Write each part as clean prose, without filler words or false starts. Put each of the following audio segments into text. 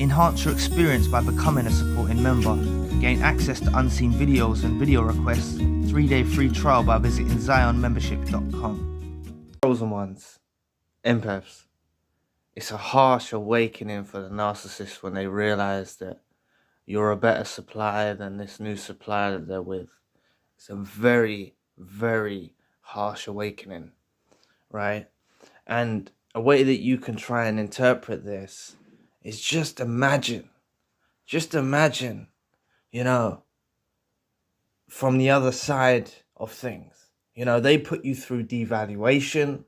Enhance your experience by becoming a supporting member. Gain access to unseen videos and video requests. 3-day free trial by visiting zionmembership.com. Chosen ones, empaths. It's a harsh awakening for the narcissist when they realize that you're a better supplier than this new supplier that they're with. It's a very, very harsh awakening, right? And a way that you can try and interpret this is just imagine, from the other side of things. They put you through devaluation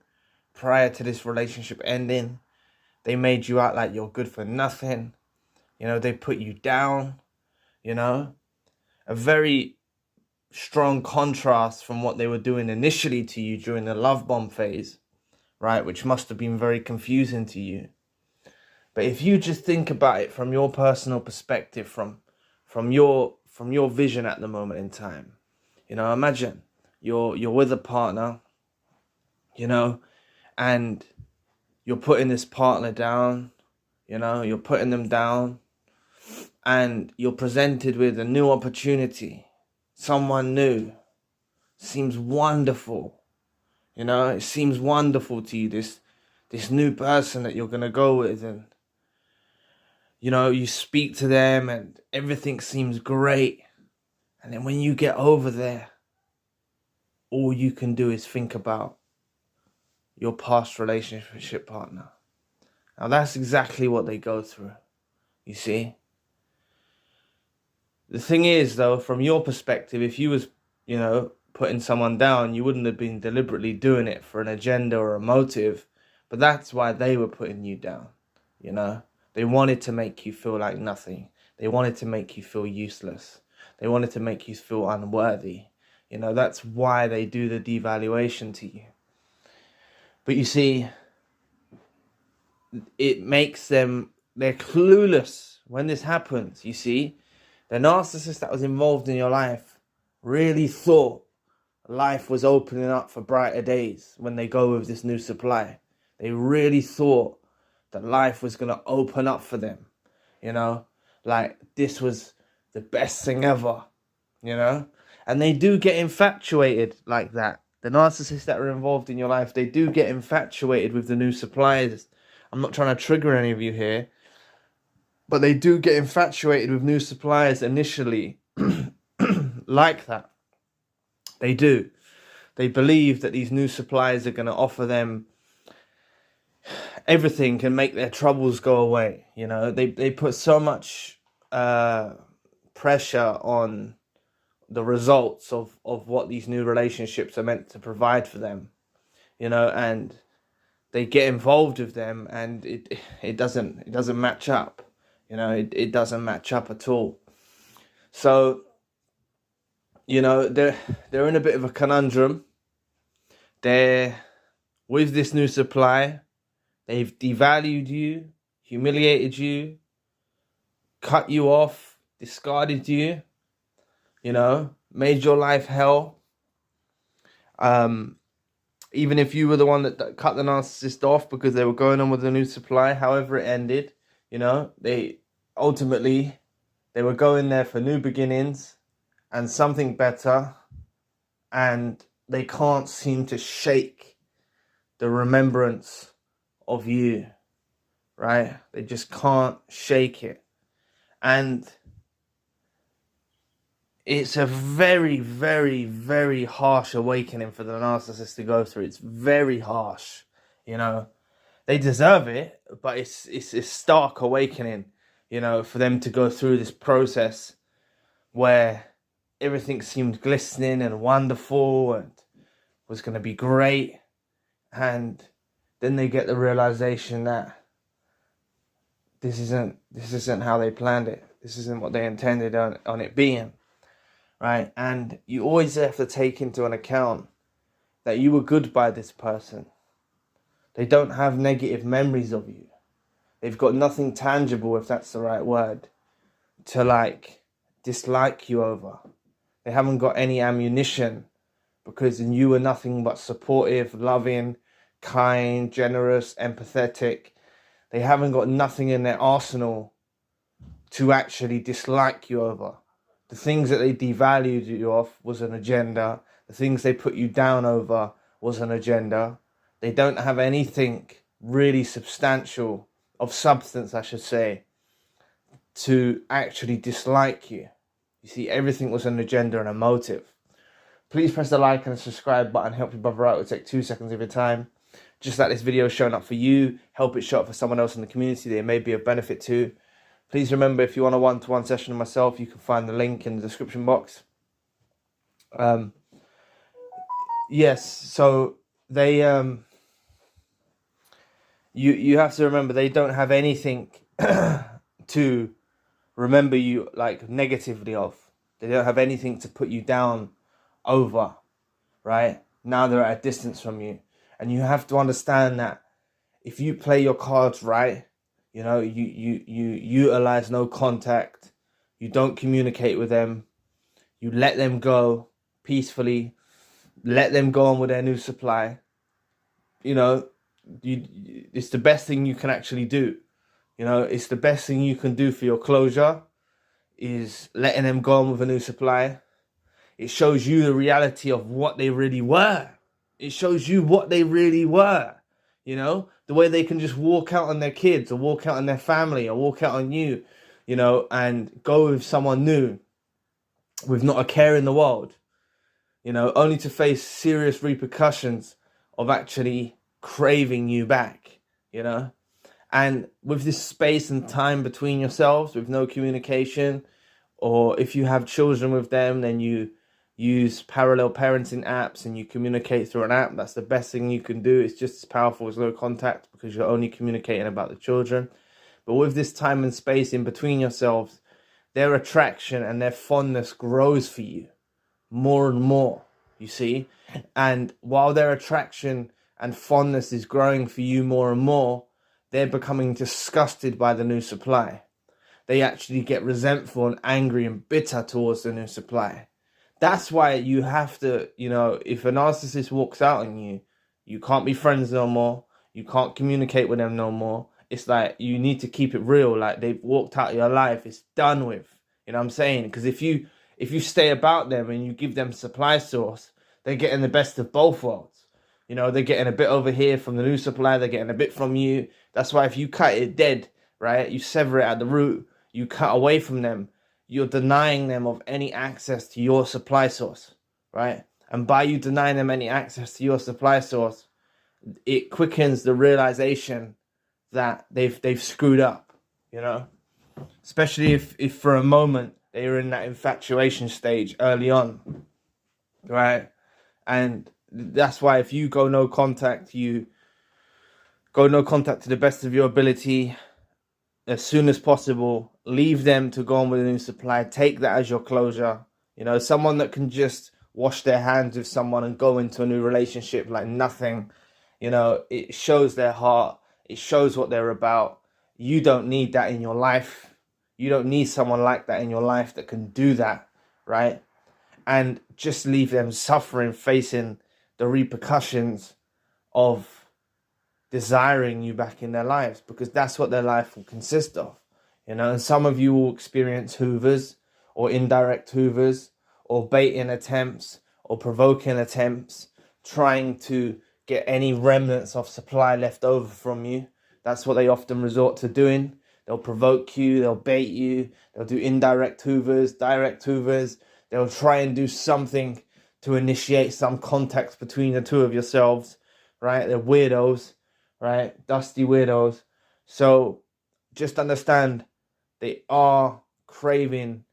prior to this relationship ending. They made you out like you're good for nothing. They put you down, a very strong contrast from what they were doing initially to you during the love bomb phase, right? Which must have been very confusing to you. But if you just think about it from your personal perspective, from your vision at the moment in time, imagine you're with a partner, and you're putting this partner down, you're putting them down, and you're presented with a new opportunity, someone new. Seems wonderful, it seems wonderful to you, this new person that you're gonna go with, and you speak to them and everything seems great. And then when you get over there, all you can do is think about your past relationship partner. Now that's exactly what they go through, you see. The thing is, though, from your perspective, if you was, putting someone down, you wouldn't have been deliberately doing it for an agenda or a motive. But that's why they were putting you down, They wanted to make you feel like nothing. They wanted to make you feel useless. They wanted to make you feel unworthy. That's why they do the devaluation to you. But you see, it makes them, they're clueless when this happens, you see. The narcissist that was involved in your life really thought life was opening up for brighter days when they go with this new supply. They really thought that life was going to open up for them, like this was the best thing ever, and they do get infatuated like that. The narcissists that are involved in your life, they do get infatuated with the new suppliers. I'm not trying to trigger any of you here, but they do get infatuated with new suppliers initially like that. They do. They believe that these new suppliers are going to offer them everything, can make their troubles go away. They put so much pressure on the results of what these new relationships are meant to provide for them, and they get involved with them, and it doesn't match up. It doesn't match up at all. So they're in a bit of a conundrum. They're with this new supply. They've devalued you, humiliated you, cut you off, discarded you, made your life hell. Even if you were the one that cut the narcissist off because they were going on with the new supply, however it ended, they were going there for new beginnings and something better, and they can't seem to shake the remembrance of you, right? They just can't shake it. And it's a very, very, very harsh awakening for the narcissist to go through. It's very harsh, They deserve it, but it's a stark awakening, for them to go through this process where everything seemed glistening and wonderful and was going to be great. And then they get the realization that this isn't how they planned it. This isn't what they intended on it being, right? And you always have to take into an account that you were good by this person. They don't have negative memories of you. They've got nothing tangible, if that's the right word, to dislike you over. They haven't got any ammunition because you were nothing but supportive, loving, kind, generous, empathetic. They haven't got nothing in their arsenal to actually dislike you over. The things that they devalued you off was an agenda. The things they put you down over was an agenda. They don't have anything really substantial, of substance, I should say, to actually dislike you. You see, everything was an agenda and a motive. Please press the like and subscribe button. Help your brother out. It'll take 2 seconds of your time. Just like this video is showing up for you, help it show up for someone else in the community that it may be of benefit to. Please remember, if you want a one-to-one session with myself, you can find the link in the description box. Yes, so they you have to remember, they don't have anything to remember you like negatively of. They don't have anything to put you down over, right? Now they're at a distance from you. And you have to understand that if you play your cards right, you know, you utilize no contact, you don't communicate with them, you let them go peacefully, let them go on with their new supply, you know, it's the best thing you can actually do. You know, it's the best thing you can do for your closure is letting them go on with a new supply. It shows you the reality of what they really were. It shows you what they really were. You know, the way they can just walk out on their kids or walk out on their family or walk out on you, you know, and go with someone new with not a care in the world, you know, only to face serious repercussions of actually craving you back, you know. And with this space and time between yourselves, with no communication, or if you have children with them, then you use parallel parenting apps and you communicate through an app. That's the best thing you can do. It's just as powerful as no contact because you're only communicating about the children. But with this time and space in between yourselves, their attraction and their fondness grows for you more and more, you see. And while their attraction and fondness is growing for you more and more, they're becoming disgusted by the new supply. They actually get resentful and angry and bitter towards the new supply. That's why you have to, you know, if a narcissist walks out on you, you can't be friends no more. You can't communicate with them no more. It's like you need to keep it real. Like they've walked out of your life. It's done with. You know what I'm saying? Because if you stay about them and you give them supply source, they're getting the best of both worlds. You know, they're getting a bit over here from the new supply. They're getting a bit from you. That's why if you cut it dead, right, you sever it at the root, you cut away from them, you're denying them of any access to your supply source, right? And by you denying them any access to your supply source, it quickens the realization that they've screwed up, you know? Especially if for a moment they were in that infatuation stage early on, right? And that's why if you go no contact, you go no contact to the best of your ability as soon as possible. Leave them to go on with a new supply. Take that as your closure. You know, someone that can just wash their hands with someone and go into a new relationship like nothing. You know, it shows their heart. It shows what they're about. You don't need that in your life. You don't need someone like that in your life that can do that, right? And just leave them suffering, facing the repercussions of desiring you back in their lives, because that's what their life will consist of. You know, and some of you will experience hoovers or indirect hoovers or baiting attempts or provoking attempts, trying to get any remnants of supply left over from you. That's what they often resort to doing. They'll provoke you, they'll bait you, they'll do indirect hoovers, direct hoovers. They'll try and do something to initiate some contact between the two of yourselves, right? They're weirdos, right? Dusty weirdos. So just understand, they are craving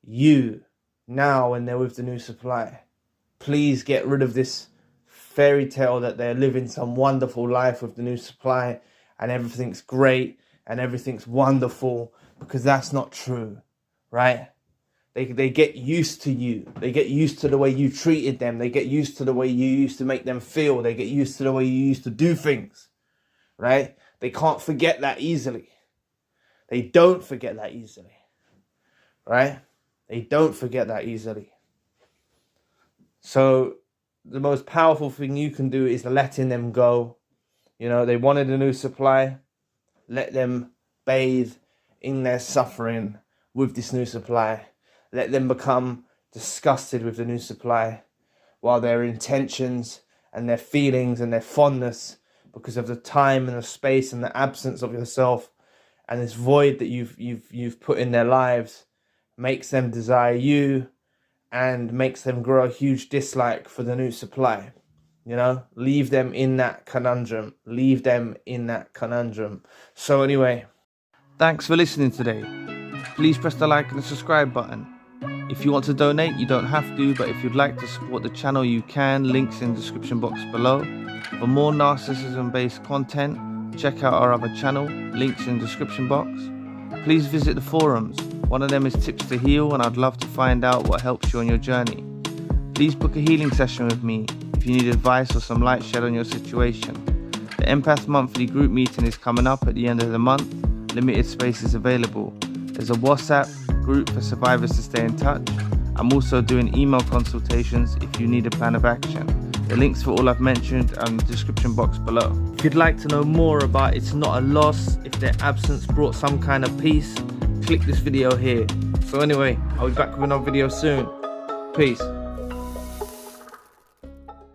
you now when they're with the new supply. Please get rid of this fairy tale that they're living some wonderful life with the new supply and everything's great and everything's wonderful, because that's not true, right? They get used to you. They get used to the way you treated them. They get used to the way you used to make them feel. They get used to the way you used to do things, right? They can't forget that easily. They don't forget that easily, right? They don't forget that easily. So the most powerful thing you can do is letting them go. You know, they wanted a new supply. Let them bathe in their suffering with this new supply. Let them become disgusted with the new supply, while their intentions and their feelings and their fondness, because of the time and the space and the absence of yourself and this void that you've put in their lives, makes them desire you and makes them grow a huge dislike for the new supply. You know, leave them in that conundrum. Leave them in that conundrum. So anyway, thanks for listening today. Please press the like and the subscribe button. If you want to donate, you don't have to, but if you'd like to support the channel, you can. Links in the description box below. For more narcissism-based content, check out our other channel, links in the description box. Please visit the forums. One of them is Tips to Heal, and I'd love to find out what helps you on your journey. Please book a healing session with me if you need advice or some light shed on your situation. The Empath Monthly group meeting is coming up at the end of the month. Limited space is available. There's a WhatsApp group for survivors to stay in touch. I'm also doing email consultations if you need a plan of action. The links for all I've mentioned are in the description box below. If you'd like to know more about It's Not a Loss, if their absence brought some kind of peace, click this video here. So anyway, I'll be back with another video soon. Peace.